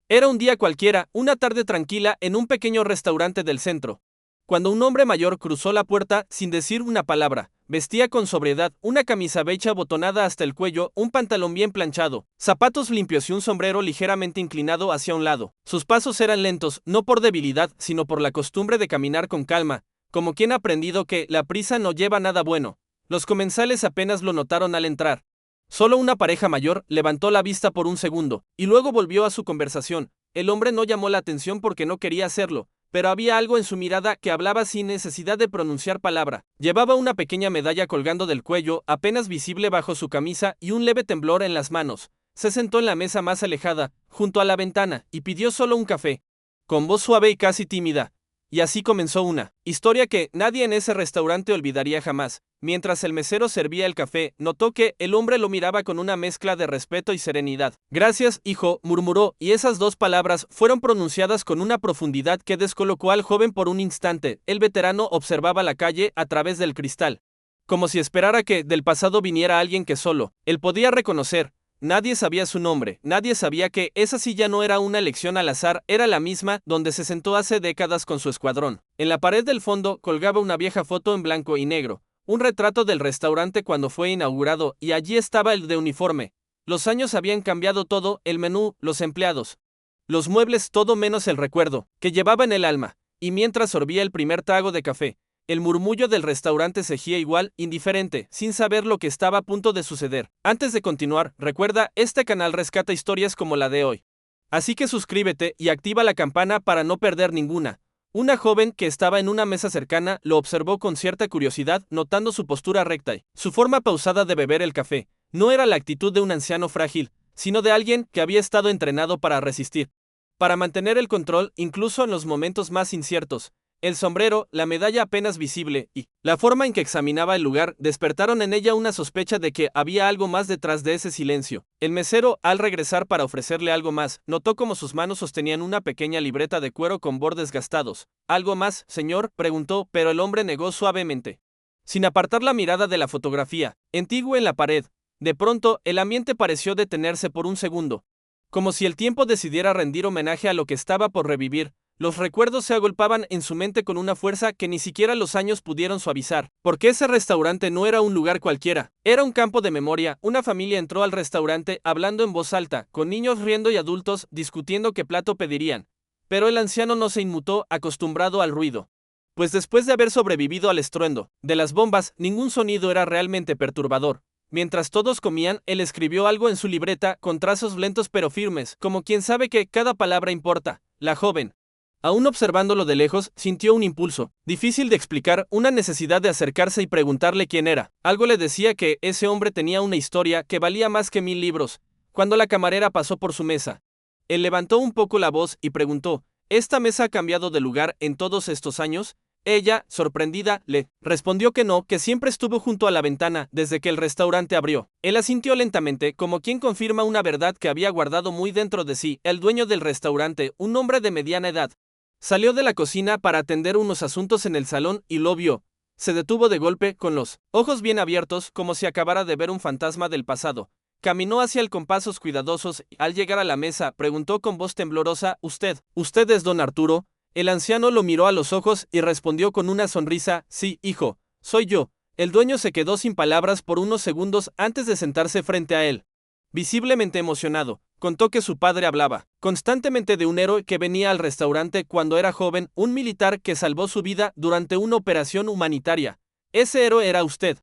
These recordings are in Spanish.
Era un día cualquiera, una tarde tranquila en un pequeño restaurante del centro, cuando un hombre mayor cruzó la puerta sin decir una palabra. Vestía con sobriedad, una camisa beige abotonada hasta el cuello, un pantalón bien planchado, zapatos limpios y un sombrero ligeramente inclinado hacia un lado. Sus pasos eran lentos, no por debilidad, sino por la costumbre de caminar con calma, como quien ha aprendido que la prisa no lleva nada bueno. Los comensales apenas lo notaron al entrar. Solo una pareja mayor levantó la vista por un segundo, y luego volvió a su conversación. El hombre no llamó la atención porque no quería hacerlo, pero había algo en su mirada que hablaba sin necesidad de pronunciar palabra. Llevaba una pequeña medalla colgando del cuello, apenas visible bajo su camisa, y un leve temblor en las manos. Se sentó en la mesa más alejada, junto a la ventana, y pidió solo un café, con voz suave y casi tímida. Y así comenzó una historia que nadie en ese restaurante olvidaría jamás. Mientras el mesero servía el café, notó que el hombre lo miraba con una mezcla de respeto y serenidad. Gracias, hijo, murmuró, y esas dos palabras fueron pronunciadas con una profundidad que descolocó al joven por un instante. El veterano observaba la calle a través del cristal, como si esperara que del pasado viniera alguien que solo él podía reconocer. Nadie sabía su nombre, nadie sabía que esa silla no era una elección al azar, era la misma donde se sentó hace décadas con su escuadrón. En la pared del fondo colgaba una vieja foto en blanco y negro, un retrato del restaurante cuando fue inaugurado, y allí estaba el de uniforme. Los años habían cambiado todo, el menú, los empleados, los muebles, todo menos el recuerdo que llevaba en el alma. Y mientras sorbía el primer trago de café, el murmullo del restaurante seguía igual, indiferente, sin saber lo que estaba a punto de suceder. Antes de continuar, recuerda, este canal rescata historias como la de hoy. Así que suscríbete y activa la campana para no perder ninguna. Una joven que estaba en una mesa cercana lo observó con cierta curiosidad, notando su postura recta y su forma pausada de beber el café. No era la actitud de un anciano frágil, sino de alguien que había estado entrenado para resistir, para mantener el control incluso en los momentos más inciertos. El sombrero, la medalla apenas visible y la forma en que examinaba el lugar despertaron en ella una sospecha de que había algo más detrás de ese silencio. El mesero, al regresar para ofrecerle algo más, notó como sus manos sostenían una pequeña libreta de cuero con bordes gastados. ¿Algo más, señor?, preguntó, pero el hombre negó suavemente, sin apartar la mirada de la fotografía, antigua en la pared. De pronto, el ambiente pareció detenerse por un segundo, como si el tiempo decidiera rendir homenaje a lo que estaba por revivir. Los recuerdos se agolpaban en su mente con una fuerza que ni siquiera los años pudieron suavizar, porque ese restaurante no era un lugar cualquiera, era un campo de memoria. Una familia entró al restaurante hablando en voz alta, con niños riendo y adultos discutiendo qué plato pedirían. Pero el anciano no se inmutó, acostumbrado al ruido, pues después de haber sobrevivido al estruendo de las bombas, ningún sonido era realmente perturbador. Mientras todos comían, él escribió algo en su libreta, con trazos lentos pero firmes, como quien sabe que cada palabra importa. La joven, aún observándolo de lejos, sintió un impulso, difícil de explicar, una necesidad de acercarse y preguntarle quién era. Algo le decía que ese hombre tenía una historia que valía más que 1000 libros. Cuando la camarera pasó por su mesa, él levantó un poco la voz y preguntó, ¿esta mesa ha cambiado de lugar en todos estos años? Ella, sorprendida, le respondió que no, que siempre estuvo junto a la ventana desde que el restaurante abrió. Él asintió lentamente, como quien confirma una verdad que había guardado muy dentro de sí. El dueño del restaurante, un hombre de mediana edad, salió de la cocina para atender unos asuntos en el salón y lo vio. Se detuvo de golpe, con los ojos bien abiertos, como si acabara de ver un fantasma del pasado. Caminó hacia él con pasos cuidadosos y, al llegar a la mesa, preguntó con voz temblorosa, ¿Usted es don Arturo? El anciano lo miró a los ojos y respondió con una sonrisa, sí, hijo, soy yo. El dueño se quedó sin palabras por unos segundos antes de sentarse frente a él. Visiblemente emocionado, contó que su padre hablaba constantemente de un héroe que venía al restaurante cuando era joven, un militar que salvó su vida durante una operación humanitaria. Ese héroe era usted.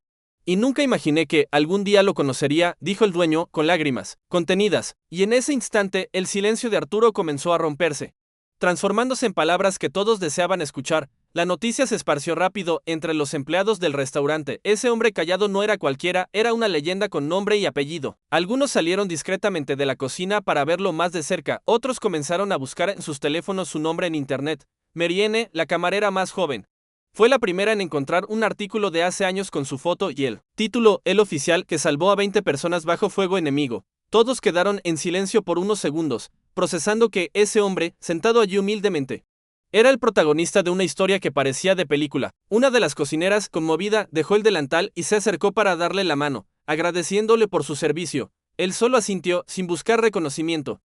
Y nunca imaginé que algún día lo conocería, dijo el dueño, con lágrimas contenidas, y en ese instante el silencio de Arturo comenzó a romperse, transformándose en palabras que todos deseaban escuchar. La noticia se esparció rápido entre los empleados del restaurante. Ese hombre callado no era cualquiera, era una leyenda con nombre y apellido. Algunos salieron discretamente de la cocina para verlo más de cerca, otros comenzaron a buscar en sus teléfonos su nombre en internet. Marianne, la camarera más joven, fue la primera en encontrar un artículo de hace años con su foto y el título, el oficial que salvó a 20 personas bajo fuego enemigo. Todos quedaron en silencio por unos segundos, procesando que ese hombre, sentado allí humildemente, era el protagonista de una historia que parecía de película. Una de las cocineras, conmovida, dejó el delantal y se acercó para darle la mano, agradeciéndole por su servicio. Él solo asintió, sin buscar reconocimiento.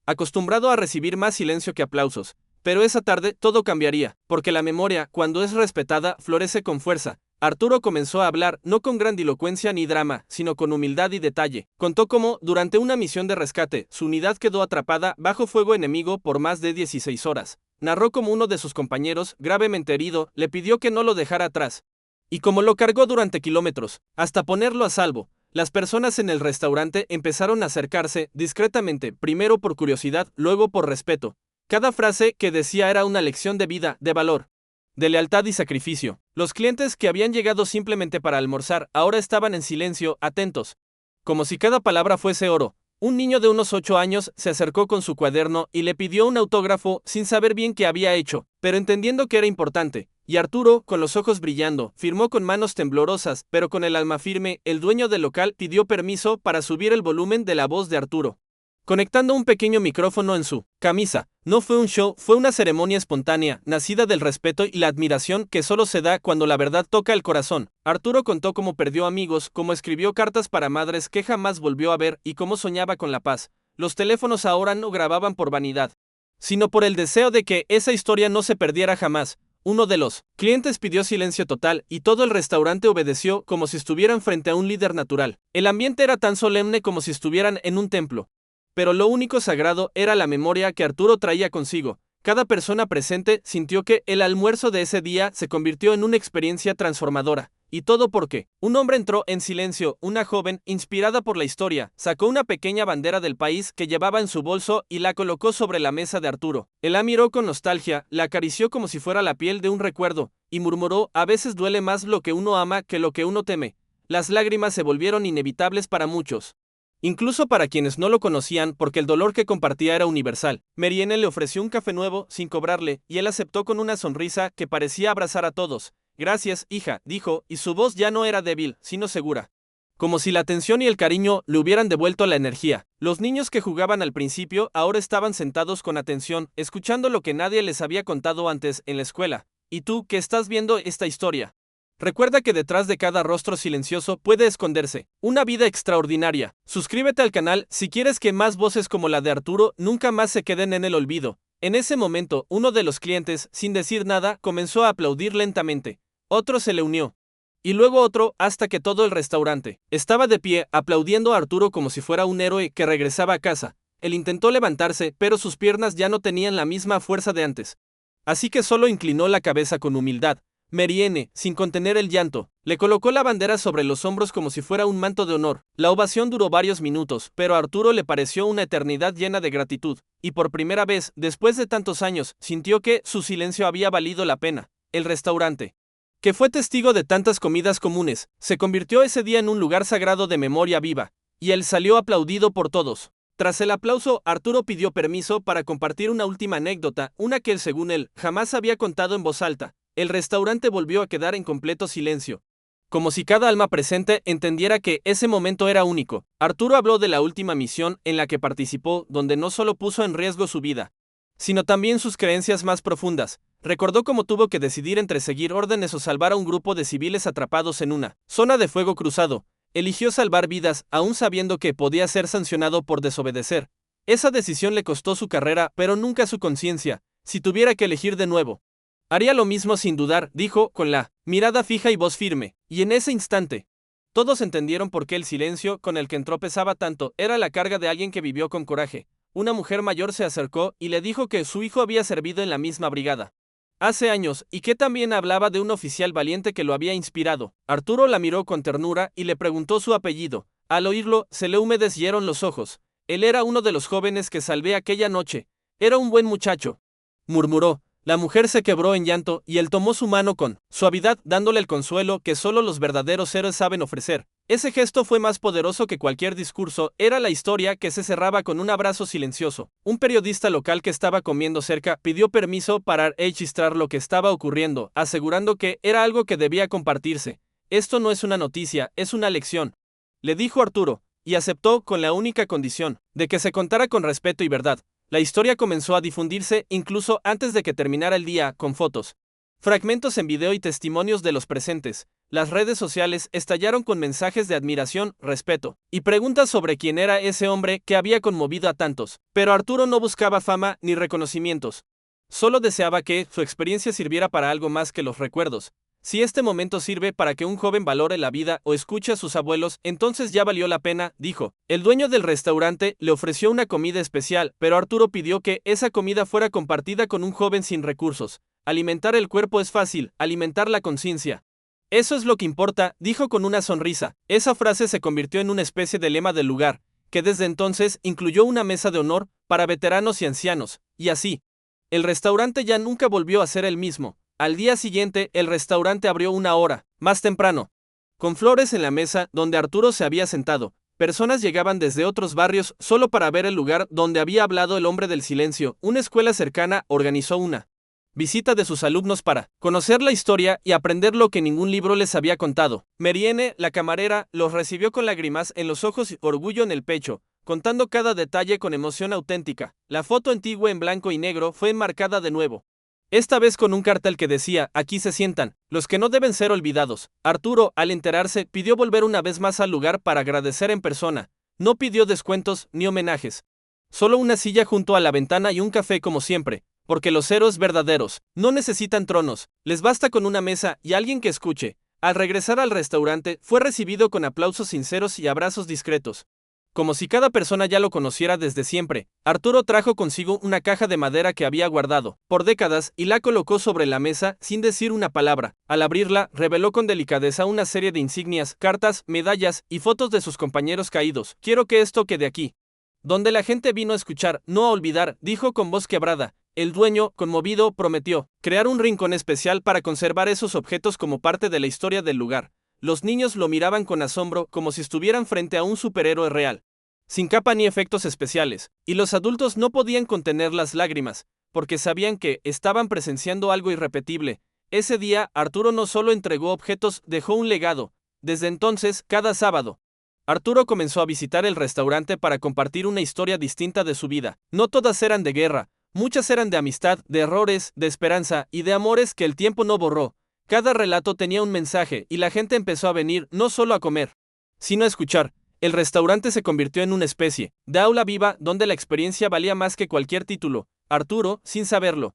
acostumbrado a recibir más silencio que aplausos. Pero esa tarde todo cambiaría, porque la memoria, cuando es respetada, florece con fuerza. Arturo comenzó a hablar, no con grandilocuencia ni drama, sino con humildad y detalle. Contó cómo, durante una misión de rescate, su unidad quedó atrapada bajo fuego enemigo por más de 16 horas. Narró cómo uno de sus compañeros, gravemente herido, le pidió que no lo dejara atrás. Y como lo cargó durante kilómetros, hasta ponerlo a salvo. Las personas en el restaurante empezaron a acercarse discretamente, primero por curiosidad, luego por respeto. Cada frase que decía era una lección de vida, de valor, de lealtad y sacrificio. Los clientes que habían llegado simplemente para almorzar ahora estaban en silencio, atentos, como si cada palabra fuese oro. Un niño de unos 8 años se acercó con su cuaderno y le pidió un autógrafo sin saber bien qué había hecho, pero entendiendo que era importante. Y Arturo, con los ojos brillando, firmó con manos temblorosas, pero con el alma firme. El dueño del local pidió permiso para subir el volumen de la voz de Arturo, conectando un pequeño micrófono en su camisa. No fue un show, fue una ceremonia espontánea, nacida del respeto y la admiración que solo se da cuando la verdad toca el corazón. Arturo contó cómo perdió amigos, cómo escribió cartas para madres que jamás volvió a ver y cómo soñaba con la paz. Los teléfonos ahora no grababan por vanidad, sino por el deseo de que esa historia no se perdiera jamás. Uno de los clientes pidió silencio total y todo el restaurante obedeció como si estuvieran frente a un líder natural. El ambiente era tan solemne como si estuvieran en un templo. Pero lo único sagrado era la memoria que Arturo traía consigo. Cada persona presente sintió que el almuerzo de ese día se convirtió en una experiencia transformadora. Y todo porque un hombre entró en silencio. Una joven, inspirada por la historia, sacó una pequeña bandera del país que llevaba en su bolso y la colocó sobre la mesa de Arturo. Él la miró con nostalgia, la acarició como si fuera la piel de un recuerdo, y murmuró: a veces duele más lo que uno ama que lo que uno teme. Las lágrimas se volvieron inevitables para muchos, incluso para quienes no lo conocían, porque el dolor que compartía era universal. Marianne le ofreció un café nuevo sin cobrarle, y él aceptó con una sonrisa que parecía abrazar a todos. Gracias, hija, dijo, y su voz ya no era débil, sino segura, como si la atención y el cariño le hubieran devuelto la energía. Los niños que jugaban al principio ahora estaban sentados con atención, escuchando lo que nadie les había contado antes en la escuela. ¿Y tú, que estás viendo esta historia? Recuerda que detrás de cada rostro silencioso puede esconderse una vida extraordinaria. Suscríbete al canal si quieres que más voces como la de Arturo nunca más se queden en el olvido. En ese momento, uno de los clientes, sin decir nada, comenzó a aplaudir lentamente. Otro se le unió, y luego otro, hasta que todo el restaurante estaba de pie, aplaudiendo a Arturo como si fuera un héroe que regresaba a casa. Él intentó levantarse, pero sus piernas ya no tenían la misma fuerza de antes. Así que solo inclinó la cabeza con humildad. Marianne, sin contener el llanto, le colocó la bandera sobre los hombros como si fuera un manto de honor. La ovación duró varios minutos, pero a Arturo le pareció una eternidad llena de gratitud, y por primera vez, después de tantos años, sintió que su silencio había valido la pena. El restaurante, que fue testigo de tantas comidas comunes, se convirtió ese día en un lugar sagrado de memoria viva, y él salió aplaudido por todos. Tras el aplauso, Arturo pidió permiso para compartir una última anécdota, una que él, según él, jamás había contado en voz alta. El restaurante volvió a quedar en completo silencio, como si cada alma presente entendiera que ese momento era único. Arturo habló de la última misión en la que participó, donde no solo puso en riesgo su vida, sino también sus creencias más profundas. Recordó cómo tuvo que decidir entre seguir órdenes o salvar a un grupo de civiles atrapados en una zona de fuego cruzado. Eligió salvar vidas, aún sabiendo que podía ser sancionado por desobedecer. Esa decisión le costó su carrera, pero nunca su conciencia. Si tuviera que elegir de nuevo, haría lo mismo sin dudar, dijo, con la mirada fija y voz firme. Y en ese instante, todos entendieron por qué el silencio con el que entró pesaba tanto. Era la carga de alguien que vivió con coraje. Una mujer mayor se acercó y le dijo que su hijo había servido en la misma brigada hace años, y que también hablaba de un oficial valiente que lo había inspirado. Arturo la miró con ternura y le preguntó su apellido. Al oírlo, se le humedecieron los ojos. Él era uno de los jóvenes que salvé aquella noche. Era un buen muchacho, murmuró. La mujer se quebró en llanto y él tomó su mano con suavidad, dándole el consuelo que solo los verdaderos héroes saben ofrecer. Ese gesto fue más poderoso que cualquier discurso. Era la historia que se cerraba con un abrazo silencioso. Un periodista local que estaba comiendo cerca pidió permiso para registrar lo que estaba ocurriendo, asegurando que era algo que debía compartirse. Esto no es una noticia, es una lección, le dijo Arturo, y aceptó con la única condición de que se contara con respeto y verdad. La historia comenzó a difundirse incluso antes de que terminara el día, con fotos, fragmentos en video y testimonios de los presentes. Las redes sociales estallaron con mensajes de admiración, respeto y preguntas sobre quién era ese hombre que había conmovido a tantos. Pero Arturo no buscaba fama ni reconocimientos. Solo deseaba que su experiencia sirviera para algo más que los recuerdos. Si este momento sirve para que un joven valore la vida o escuche a sus abuelos, entonces ya valió la pena, dijo. El dueño del restaurante le ofreció una comida especial, pero Arturo pidió que esa comida fuera compartida con un joven sin recursos. Alimentar el cuerpo es fácil, alimentar la conciencia. Eso es lo que importa, dijo con una sonrisa. Esa frase se convirtió en una especie de lema del lugar, que desde entonces incluyó una mesa de honor para veteranos y ancianos, y así. El restaurante ya nunca volvió a ser el mismo. Al día siguiente, el restaurante abrió una hora más temprano. Con flores en la mesa donde Arturo se había sentado, personas llegaban desde otros barrios solo para ver el lugar donde había hablado el hombre del silencio. Una escuela cercana organizó una visita de sus alumnos para conocer la historia y aprender lo que ningún libro les había contado. Mariene, la camarera, los recibió con lágrimas en los ojos y orgullo en el pecho, contando cada detalle con emoción auténtica. La foto antigua en blanco y negro fue enmarcada de nuevo. Esta vez con un cartel que decía, aquí se sientan, los que no deben ser olvidados. Arturo, al enterarse, pidió volver una vez más al lugar para agradecer en persona. No pidió descuentos ni homenajes. Solo una silla junto a la ventana y un café como siempre, porque los héroes verdaderos no necesitan tronos, les basta con una mesa y alguien que escuche. Al regresar al restaurante, fue recibido con aplausos sinceros y abrazos discretos. Como si cada persona ya lo conociera desde siempre, Arturo trajo consigo una caja de madera que había guardado por décadas y la colocó sobre la mesa sin decir una palabra. Al abrirla, reveló con delicadeza una serie de insignias, cartas, medallas y fotos de sus compañeros caídos. Quiero que esto quede aquí, donde la gente vino a escuchar, no a olvidar, dijo con voz quebrada. El dueño, conmovido, prometió crear un rincón especial para conservar esos objetos como parte de la historia del lugar. Los niños lo miraban con asombro como si estuvieran frente a un superhéroe real, sin capa ni efectos especiales, y los adultos no podían contener las lágrimas, porque sabían que estaban presenciando algo irrepetible. Ese día, Arturo no solo entregó objetos, dejó un legado. Desde entonces, cada sábado, Arturo comenzó a visitar el restaurante para compartir una historia distinta de su vida. No todas eran de guerra, muchas eran de amistad, de errores, de esperanza y de amores que el tiempo no borró. Cada relato tenía un mensaje y la gente empezó a venir no solo a comer, sino a escuchar. El restaurante se convirtió en una especie de aula viva donde la experiencia valía más que cualquier título. Arturo, sin saberlo,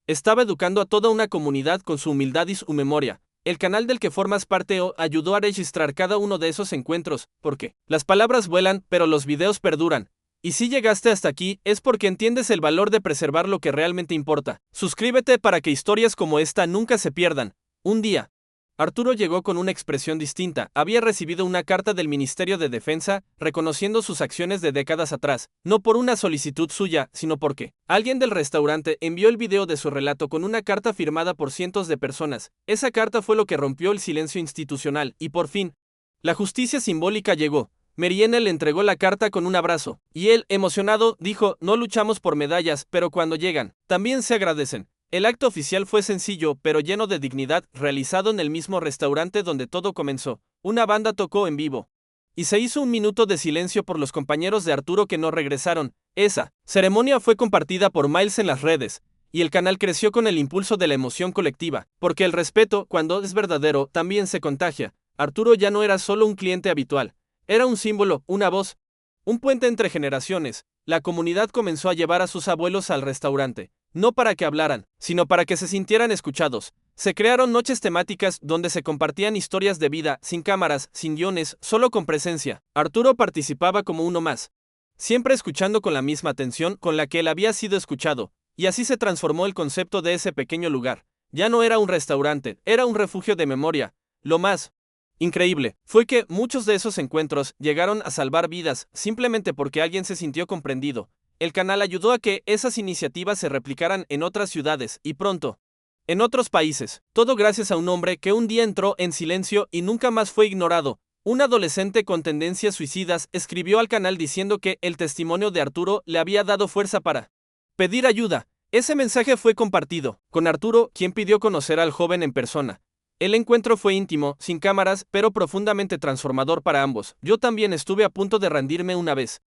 estaba educando a toda una comunidad con su humildad y su memoria. El canal del que formas parte ayudó a registrar cada uno de esos encuentros, porque las palabras vuelan, pero los videos perduran. Y si llegaste hasta aquí, es porque entiendes el valor de preservar lo que realmente importa. Suscríbete para que historias como esta nunca se pierdan. Un día, Arturo llegó con una expresión distinta. Había recibido una carta del Ministerio de Defensa reconociendo sus acciones de décadas atrás, no por una solicitud suya, sino porque alguien del restaurante envió el video de su relato con una carta firmada por cientos de personas. Esa carta fue lo que rompió el silencio institucional, y por fin, la justicia simbólica llegó. Mariene le entregó la carta con un abrazo, y él, emocionado, dijo, no luchamos por medallas, pero cuando llegan, también se agradecen. El acto oficial fue sencillo, pero lleno de dignidad, realizado en el mismo restaurante donde todo comenzó. Una banda tocó en vivo, y se hizo un minuto de silencio por los compañeros de Arturo que no regresaron. Esa ceremonia fue compartida por miles en las redes, y el canal creció con el impulso de la emoción colectiva, porque el respeto, cuando es verdadero, también se contagia. Arturo ya no era solo un cliente habitual, era un símbolo, una voz, un puente entre generaciones. La comunidad comenzó a llevar a sus abuelos al restaurante, no para que hablaran, sino para que se sintieran escuchados. Se crearon noches temáticas donde se compartían historias de vida, sin cámaras, sin guiones, solo con presencia. Arturo participaba como uno más, siempre escuchando con la misma atención con la que él había sido escuchado, y así se transformó el concepto de ese pequeño lugar. Ya no era un restaurante, era un refugio de memoria. Lo más increíble fue que muchos de esos encuentros llegaron a salvar vidas simplemente porque alguien se sintió comprendido. El canal ayudó a que esas iniciativas se replicaran en otras ciudades y pronto en otros países. Todo gracias a un hombre que un día entró en silencio y nunca más fue ignorado. Un adolescente con tendencias suicidas escribió al canal diciendo que el testimonio de Arturo le había dado fuerza para pedir ayuda. Ese mensaje fue compartido con Arturo, quien pidió conocer al joven en persona. El encuentro fue íntimo, sin cámaras, pero profundamente transformador para ambos. Yo también estuve a punto de rendirme una vez,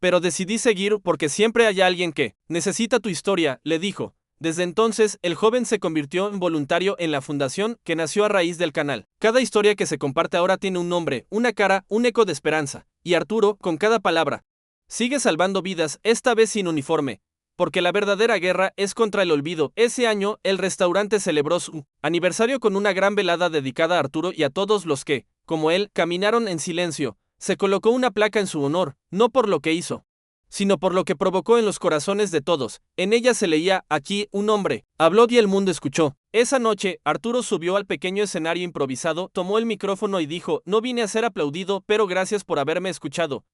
pero decidí seguir porque siempre hay alguien que necesita tu historia, le dijo. Desde entonces, el joven se convirtió en voluntario en la fundación que nació a raíz del canal. Cada historia que se comparte ahora tiene un nombre, una cara, un eco de esperanza. Y Arturo, con cada palabra, sigue salvando vidas, esta vez sin uniforme. Porque la verdadera guerra es contra el olvido. Ese año, el restaurante celebró su aniversario con una gran velada dedicada a Arturo y a todos los que, como él, caminaron en silencio. Se colocó una placa en su honor, no por lo que hizo, sino por lo que provocó en los corazones de todos. En ella se leía: aquí, un hombre habló y el mundo escuchó. Esa noche, Arturo subió al pequeño escenario improvisado, tomó el micrófono y dijo: no vine a ser aplaudido, pero gracias por haberme escuchado.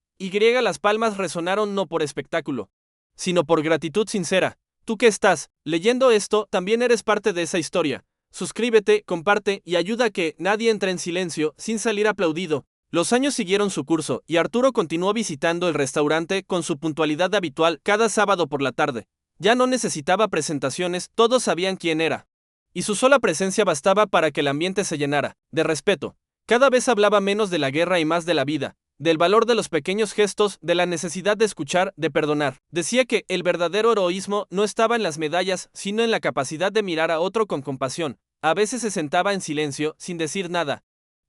Las palmas resonaron no por espectáculo, sino por gratitud sincera. Tú que estás leyendo esto, también eres parte de esa historia. Suscríbete, comparte y ayuda a que nadie entre en silencio sin salir aplaudido. Los años siguieron su curso y Arturo continuó visitando el restaurante con su puntualidad habitual cada sábado por la tarde. Ya no necesitaba presentaciones, todos sabían quién era. Y su sola presencia bastaba para que el ambiente se llenara de respeto. Cada vez hablaba menos de la guerra y más de la vida, del valor de los pequeños gestos, de la necesidad de escuchar, de perdonar. Decía que el verdadero heroísmo no estaba en las medallas, sino en la capacidad de mirar a otro con compasión. A veces se sentaba en silencio, sin decir nada.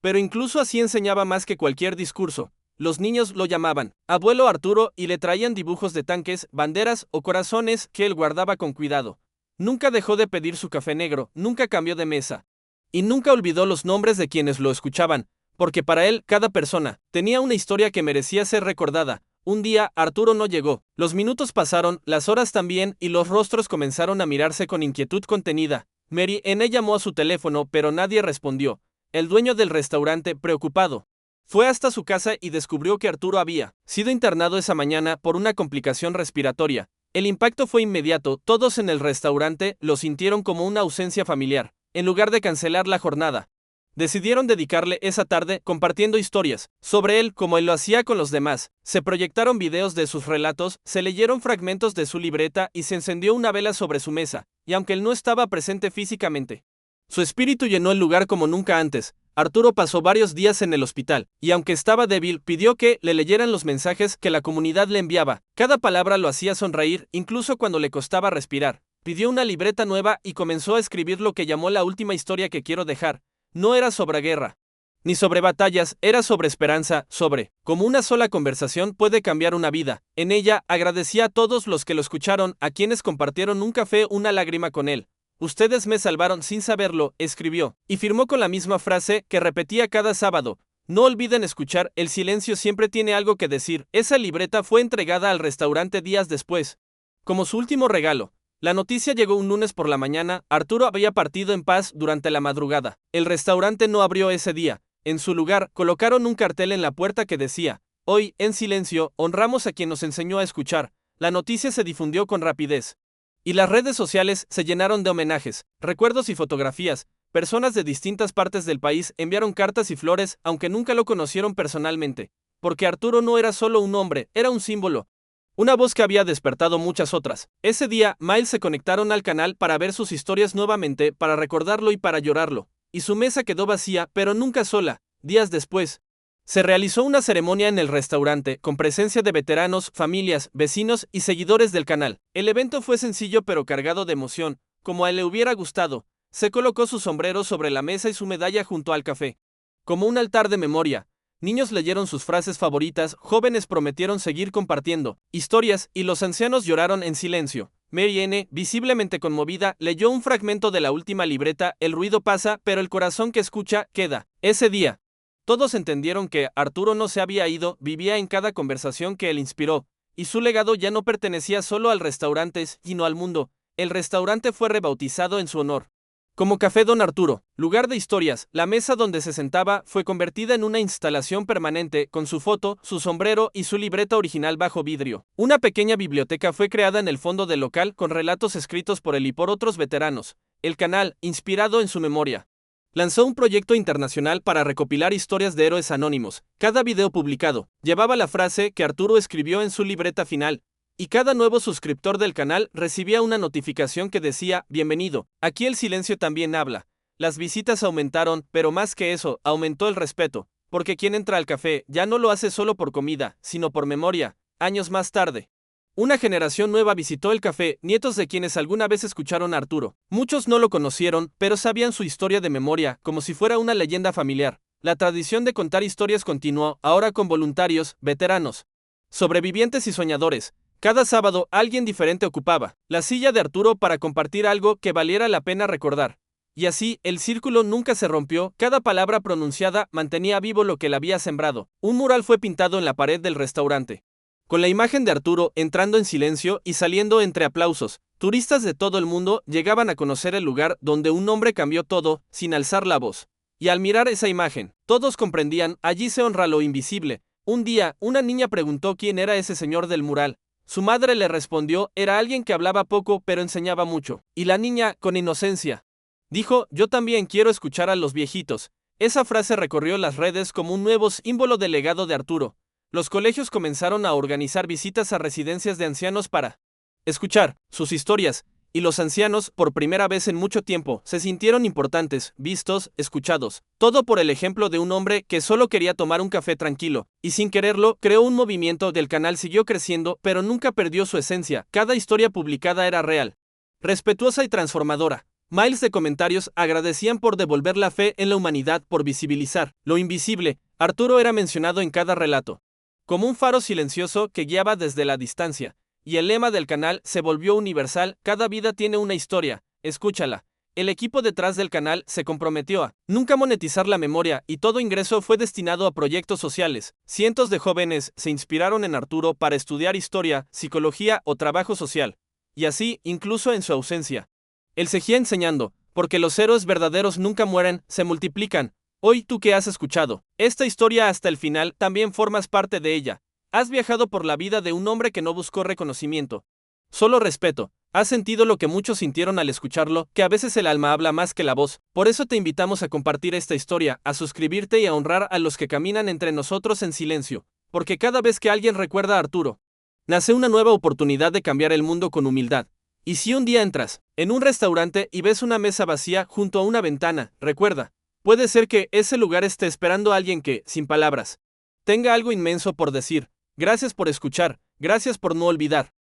Pero incluso así enseñaba más que cualquier discurso. Los niños lo llamaban Abuelo Arturo y le traían dibujos de tanques, banderas o corazones que él guardaba con cuidado. Nunca dejó de pedir su café negro, nunca cambió de mesa. Y nunca olvidó los nombres de quienes lo escuchaban, porque para él cada persona tenía una historia que merecía ser recordada. Un día Arturo no llegó. Los minutos pasaron, las horas también, y los rostros comenzaron a mirarse con inquietud contenida. Mary N. llamó a su teléfono, pero nadie respondió. El dueño del restaurante, preocupado, fue hasta su casa y descubrió que Arturo había sido internado esa mañana por una complicación respiratoria. El impacto fue inmediato, todos en el restaurante lo sintieron como una ausencia familiar. En lugar de cancelar la jornada, decidieron dedicarle esa tarde compartiendo historias sobre él como él lo hacía con los demás. Se proyectaron videos de sus relatos, se leyeron fragmentos de su libreta y se encendió una vela sobre su mesa, y aunque él no estaba presente físicamente, su espíritu llenó el lugar como nunca antes. Arturo pasó varios días en el hospital, y aunque estaba débil, pidió que le leyeran los mensajes que la comunidad le enviaba. Cada palabra lo hacía sonreír, incluso cuando le costaba respirar. Pidió una libreta nueva y comenzó a escribir lo que llamó la última historia que quiero dejar. No era sobre guerra, ni sobre batallas, era sobre esperanza, sobre cómo una sola conversación puede cambiar una vida. En ella agradecía a todos los que lo escucharon, a quienes compartieron un café, una lágrima con él. Ustedes me salvaron sin saberlo, escribió, y firmó con la misma frase que repetía cada sábado. No olviden escuchar, el silencio siempre tiene algo que decir. Esa libreta fue entregada al restaurante días después, como su último regalo. La noticia llegó un lunes por la mañana. Arturo había partido en paz durante la madrugada. El restaurante no abrió ese día. En su lugar, colocaron un cartel en la puerta que decía: hoy, en silencio, honramos a quien nos enseñó a escuchar. La noticia se difundió con rapidez, y las redes sociales se llenaron de homenajes, recuerdos y fotografías. Personas de distintas partes del país enviaron cartas y flores, aunque nunca lo conocieron personalmente. Porque Arturo no era solo un hombre, era un símbolo. Una voz que había despertado muchas otras. Ese día, miles se conectaron al canal para ver sus historias nuevamente, para recordarlo y para llorarlo. Y su mesa quedó vacía, pero nunca sola. Días después, se realizó una ceremonia en el restaurante, con presencia de veteranos, familias, vecinos y seguidores del canal. El evento fue sencillo pero cargado de emoción, como a él le hubiera gustado. Se colocó su sombrero sobre la mesa y su medalla junto al café, como un altar de memoria. Niños leyeron sus frases favoritas, jóvenes prometieron seguir compartiendo historias y los ancianos lloraron en silencio. Mary N., visiblemente conmovida, leyó un fragmento de la última libreta. El ruido pasa, pero el corazón que escucha queda. Ese día, todos entendieron que Arturo no se había ido, vivía en cada conversación que él inspiró, y su legado ya no pertenecía solo al restaurante, sino al mundo. El restaurante fue rebautizado en su honor como Café Don Arturo, lugar de historias. La mesa donde se sentaba fue convertida en una instalación permanente, con su foto, su sombrero y su libreta original bajo vidrio. Una pequeña biblioteca fue creada en el fondo del local con relatos escritos por él y por otros veteranos. El canal, inspirado en su memoria, lanzó un proyecto internacional para recopilar historias de héroes anónimos. Cada video publicado llevaba la frase que Arturo escribió en su libreta final, y cada nuevo suscriptor del canal recibía una notificación que decía: bienvenido, aquí el silencio también habla. Las visitas aumentaron, pero más que eso, aumentó el respeto, porque quien entra al café ya no lo hace solo por comida, sino por memoria. Años más tarde, Una generación nueva visitó el café, nietos de quienes alguna vez escucharon a Arturo. Muchos no lo conocieron, pero sabían su historia de memoria, como si fuera una leyenda familiar. La tradición de contar historias continuó, ahora con voluntarios, veteranos, sobrevivientes y soñadores. Cada sábado, alguien diferente ocupaba la silla de Arturo para compartir algo que valiera la pena recordar. Y así, el círculo nunca se rompió, cada palabra pronunciada mantenía vivo lo que la había sembrado. Un mural fue pintado en la pared del restaurante, con la imagen de Arturo entrando en silencio y saliendo entre aplausos. Turistas de todo el mundo llegaban a conocer el lugar donde un hombre cambió todo, sin alzar la voz. Y al mirar esa imagen, todos comprendían, allí se honra lo invisible. Un día, una niña preguntó quién era ese señor del mural. Su madre le respondió, era alguien que hablaba poco pero enseñaba mucho. Y la niña, con inocencia, dijo, yo también quiero escuchar a los viejitos. Esa frase recorrió las redes como un nuevo símbolo del legado de Arturo. Los colegios comenzaron a organizar visitas a residencias de ancianos para escuchar sus historias, y los ancianos, por primera vez en mucho tiempo, se sintieron importantes, vistos, escuchados. Todo por el ejemplo de un hombre que solo quería tomar un café tranquilo, y sin quererlo, creó un movimiento del canal siguió creciendo, pero nunca perdió su esencia. Cada historia publicada era real, respetuosa y transformadora. Miles de comentarios agradecían por devolver la fe en la humanidad, por visibilizar lo invisible. Arturo era mencionado en cada relato, como un faro silencioso que guiaba desde la distancia. Y el lema del canal se volvió universal, cada vida tiene una historia, escúchala. El equipo detrás del canal se comprometió a nunca monetizar la memoria y todo ingreso fue destinado a proyectos sociales. Cientos de jóvenes se inspiraron en Arturo para estudiar historia, psicología o trabajo social. Y así, incluso en su ausencia, él seguía enseñando, porque los héroes verdaderos nunca mueren, se multiplican. Hoy tú que has escuchado esta historia hasta el final, también formas parte de ella. Has viajado por la vida de un hombre que no buscó reconocimiento, solo respeto. Has sentido lo que muchos sintieron al escucharlo, que a veces el alma habla más que la voz. Por eso te invitamos a compartir esta historia, a suscribirte y a honrar a los que caminan entre nosotros en silencio. Porque cada vez que alguien recuerda a Arturo, nace una nueva oportunidad de cambiar el mundo con humildad. Y si un día entras en un restaurante y ves una mesa vacía junto a una ventana, recuerda, puede ser que ese lugar esté esperando a alguien que, sin palabras, tenga algo inmenso por decir. Gracias por escuchar, gracias por no olvidar.